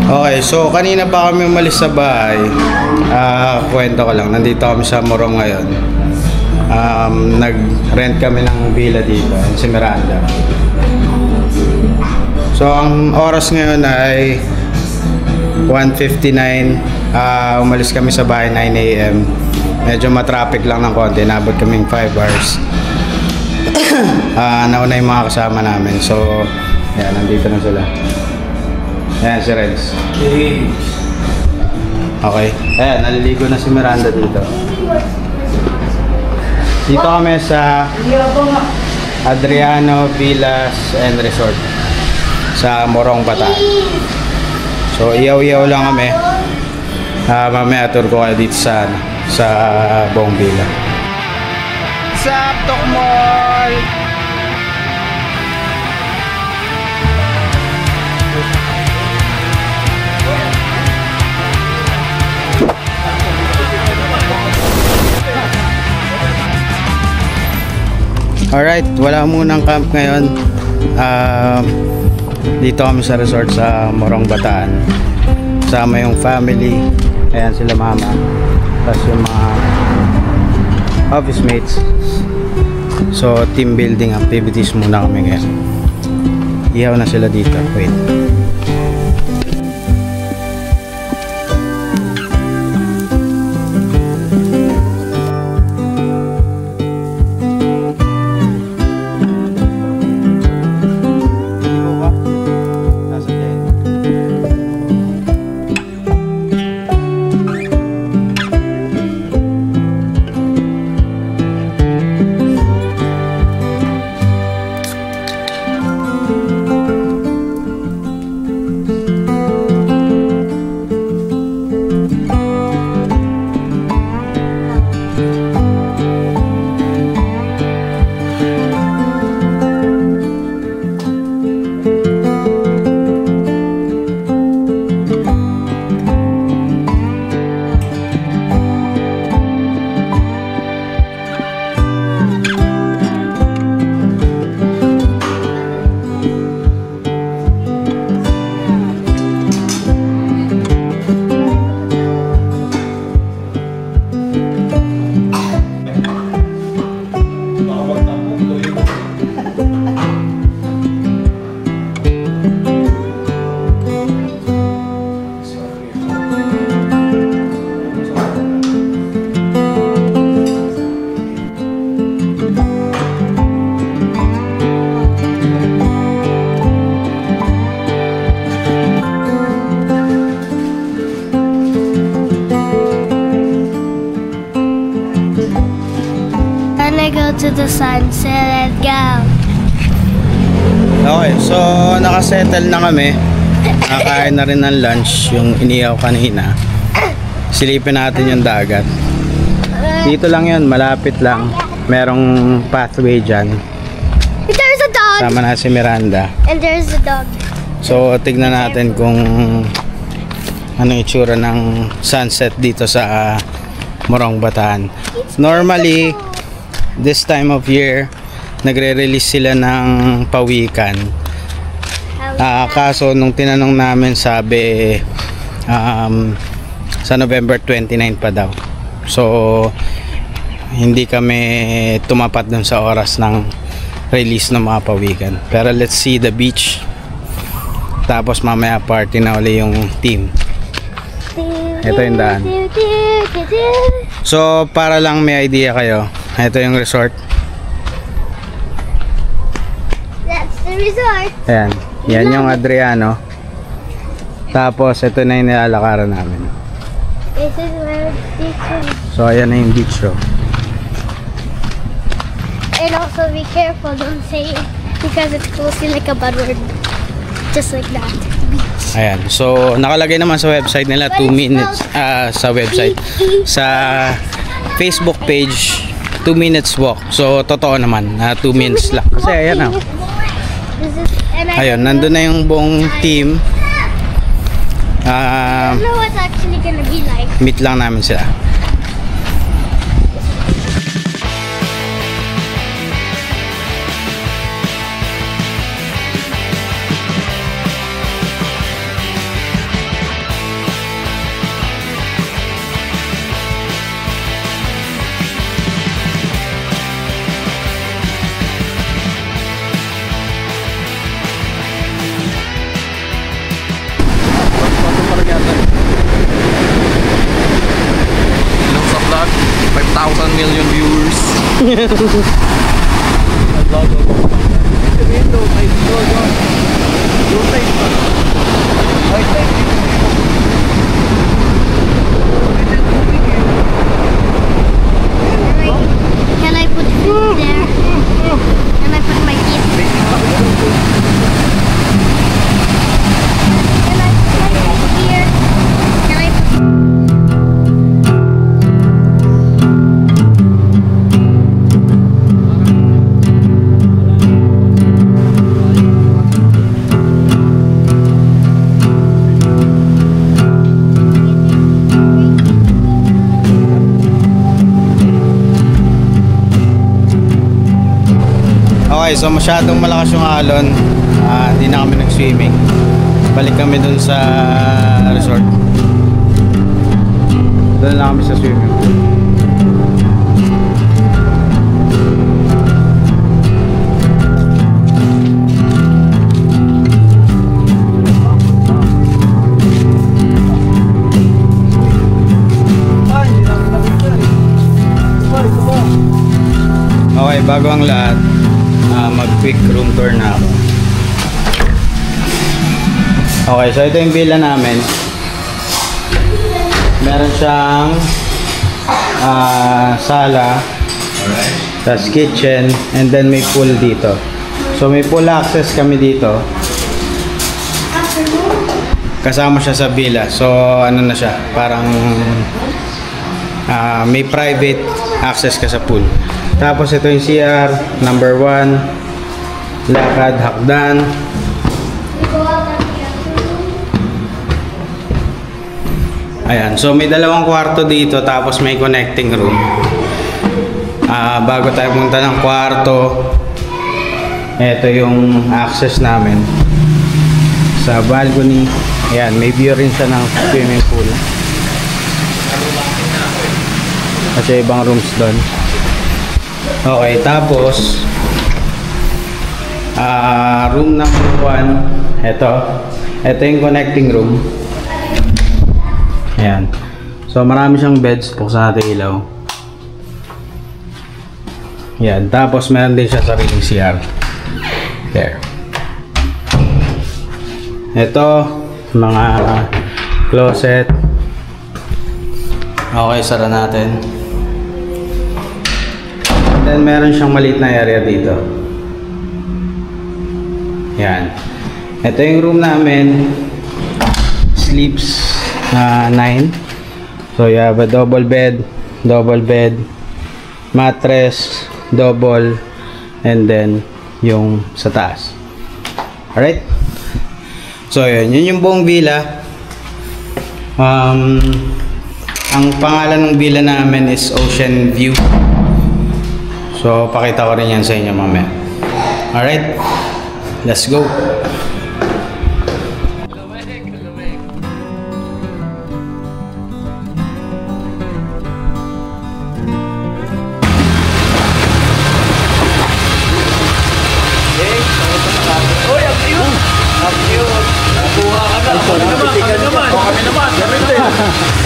Okay, so kanina pa kami umalis sa bahay. Kwento ko lang, nandito kami sa Morong ngayon. Nag-rent kami ng villa dito, si Miranda. So ang oras ngayon ay 1:59. Umalis kami sa bahay 9 AM. Medyo matraffic lang ng konti, nabot kaming 5 hours. Nauna yung mga kasama namin. So, yan, nandito na sila. Ayan, si Renz. Okay. Ayan, naliligo na si Miranda dito. Dito kami sa Adriano Villas and Resort sa Morong, Bataan. So, iyaw-iyaw lang kami. Mamaya tour ko kayo dito sa buong villa. Sa Tok Mall! Alright, wala munang camp ngayon. Dito kami sa resort sa Morong, Bataan. Sama yung family. Ayan sila mama. Tapos yung mga office mates. So, team building activities muna kami ngayon. Ihaw na sila dito. Wait. To the sunset and go. Okay, so nakasettle na kami. Nakain na rin ng lunch, yung inihaw kanina. Silipin natin yung dagat. Dito lang yun, malapit lang. Merong pathway dyan. There's a dog. Sama na si Miranda. And there's a dog. So tignan natin kung anong itsura ng sunset dito sa Morong, Bataan. Normally this time of year, nagre-release sila ng pawikan. Kaso nung tinanong namin, sabi sa November 29 pa daw. So hindi kami tumapat dun sa oras ng release ng mga pawikan. Pero let's see the beach. Tapos mamaya party na uli yung team. Ito yung daan. So para lang may idea kayo, ito yung resort. That's the resort. Ayan. Yan yung Adriano. Tapos ito na yung nilalakaran namin. This is where beach is. So ayan na yung beach row. And also be careful, don't say it because it's closely like a bad word. Just like that. Beach. Ayan. So nakalagay naman sa website nila 2 minutes sa website. Sa Facebook page 2 minutes walk. So totoo naman, 2 minutes lang. Kasi ayan na. Ayun, nandun na yung buong team. I don't know what's actually gonna be like. Meet lang namin sila. Can I put food there? Can I put my kids? Can I put my kids here? Can I put... Okay, so masyadong malakas yung alon. Hindi na kami nag-swimming. Balik kami dun sa resort. Doon na kami sa swimming pool. Okay, bago ang lahat, mag-quick room tour na ako. Okay, so ito yung villa namin. Meron siyang sala, tas kitchen, and then may pool dito. So may pool access kami dito. Kasama siya sa villa. So ano na siya, parang may private access ka sa pool. Tapos ito yung CR, number 1, lakad, hakdan. Ayan, so may dalawang kwarto dito, tapos may connecting room. Bago tayo punta ng kwarto, ito yung access namin sa balcony. Ayan, may view rin siya ng swimming pool. Kasi ibang rooms doon. Okay, tapos room number 1, ito yung connecting room. Ayan, so marami siyang beds. Buksan natin ilaw. Ayan, tapos meron din siya sariling CR there. Ito mga closet. Okay, sara natin. Then meron siyang maliit na area dito. Yan. Ito yung room namin. Sleeps 9. So you have a double bed, mattress, double, and then yung sa taas. Alright? So yun yung buong villa. Ang pangalan ng villa namin is Ocean View. So, pakita ko rin yan sa inyo mamaya. Alright, let's go. Kami naman.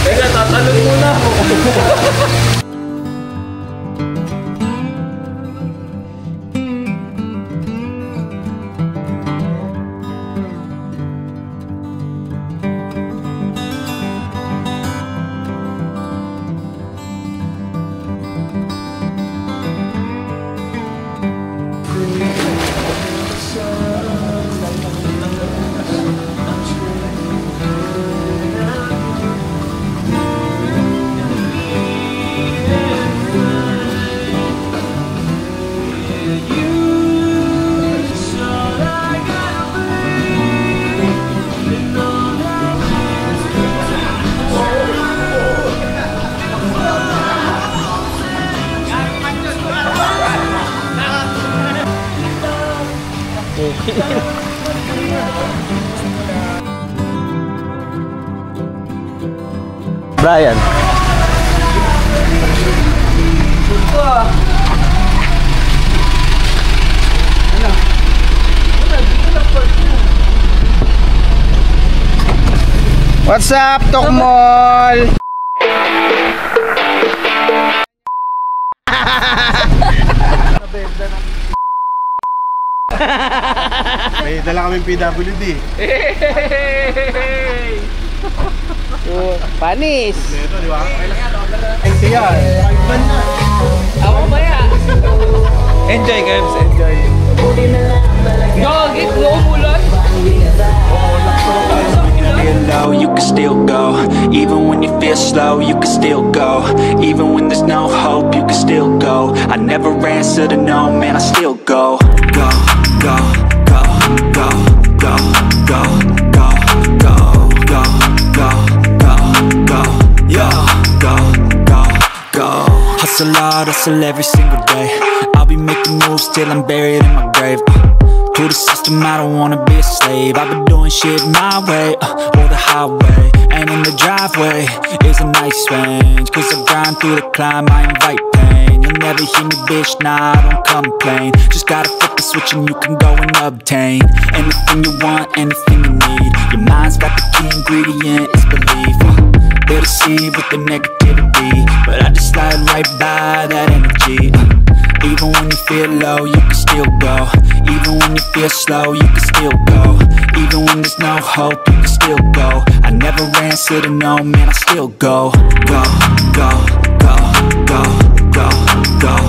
Teka, tatalon muna ako. Brian. What's up, Tokmol? May dala kaming PWD. Hey! Panis! Ito, di ba? Siya. Ako ba ya? Enjoy guys, enjoy. Gagit, no umulan. Feel low, you can still go. Even when you feel slow, you can still go. Even when there's no hope, you can still go. I never answer to no, man, I still go. Go, go, go, go, go, go, go, go, go, go, go, go, yo, go, go, go. Hustle hard, hustle every single day. I'll be making moves till I'm buried in my grave. To the system, I don't wanna be a slave. I've been doing shit my way, or the highway. And in the driveway is a nice range. Cause I grind through the climb, I invite pain. You'll never hear me, bitch, nah, I don't complain. Just gotta flip the switch and you can go and obtain anything you want, anything you need. Your mind's got the key ingredient, it's belief. They'll deceive with the negativity, but I just slide right by that energy. Even when you feel low, you can still go. Even when you feel slow, you can still go. Even when there's no hope, you can still go. I never answer to no, man, I still go. Go, go, go, go, go, go.